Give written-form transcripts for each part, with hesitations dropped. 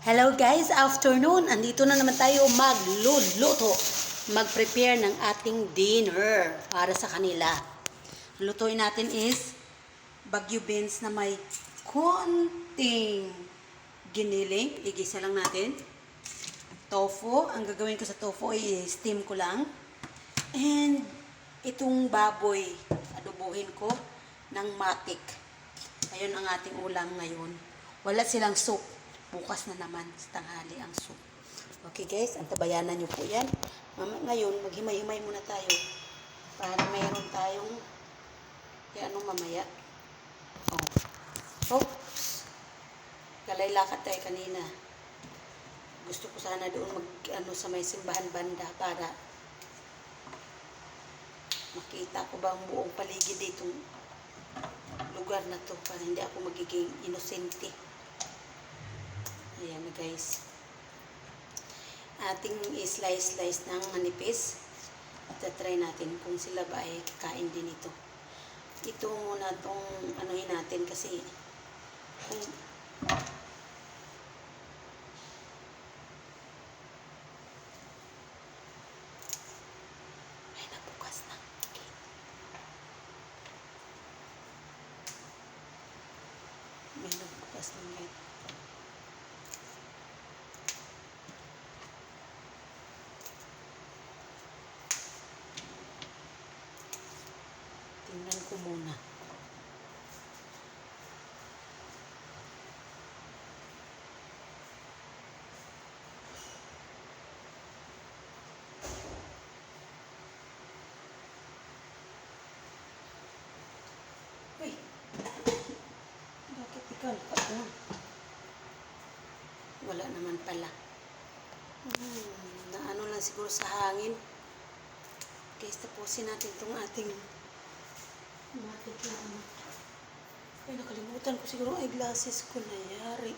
Hello guys, afternoon. Andito na naman tayo magluluto. Mag-prepare ng ating dinner para sa kanila. Lutuin natin is Baguio beans na may konting giniling. Igisa lang natin. Tofu. Ang gagawin ko sa tofu ay steam ko lang. And itong baboy, adobohin ko ng matik. Ayun ang ating ulam ngayon. Wala silang soup. Bukas na naman sa tanghali ang soup. Okay guys, antabayanan nyo po yan. Ngayon, maghimay-himay muna tayo para mayroon tayong mamaya. Oops. Kalaylakad tayo kanina. Gusto ko sana doon sa may simbahan banda para makita ko ba ang buong paligid ditong lugar na to para hindi ako magiging inosente. Ayan na guys. Ating slice ng manipis. Try natin kung sila ba ay kakain din ito. Ito muna itong anuhin natin kasi kung ay nabukas na. Okay. May nabukas na ngayon. Tingnan ko muna. Uy! Bakit ikaw nakaon? Wala naman pala. Naano lang siguro sa hangin. Guys, tapusin natin itong ating ay, nakalimutan ko siguro eyeglasses ko na yari.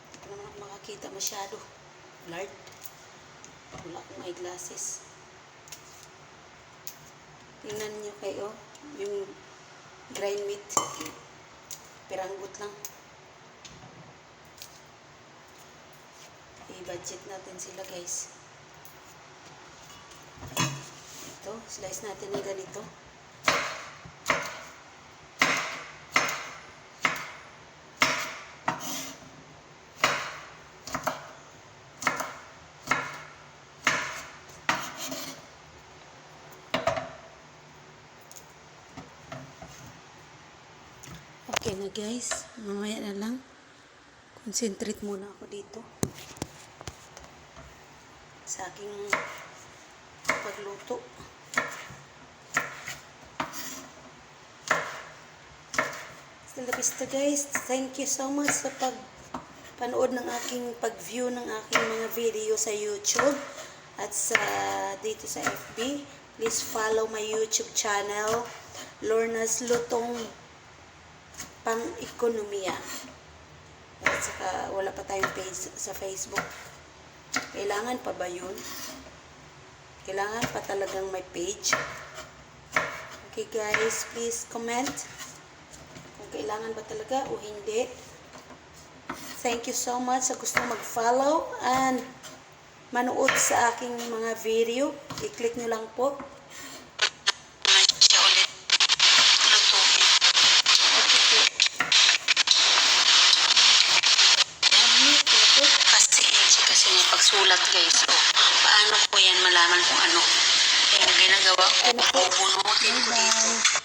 Hindi ko naman makakita masyado. Blurred. Wala akong eyeglasses. Tingnan nyo kayo yung grind meat. Piranggot lang. I-budget natin sila guys. Ito, slice natin ng ganito. Okay na guys, mamaya na lang. Concentrate muna ako dito sa aking pagluto. Still the best guys. Thank you so much sa panood ng aking pag-view ng aking mga video sa YouTube at sa dito sa FB. Please follow my YouTube channel, Lorna's Lutong Pang-Ekonomiya. At saka wala pa tayong page sa Facebook. Kailangan pa ba yun? Kailangan pa talagang may page. Okay guys, please comment kung kailangan ba talaga o hindi. Thank you so much sa gusto mag-follow and manood sa aking mga video. I-click nyo lang po. Kasi may pagsulat guys. Paano ko yan malaman kung ano yung ginagawa ko? Bubunutin ko dito.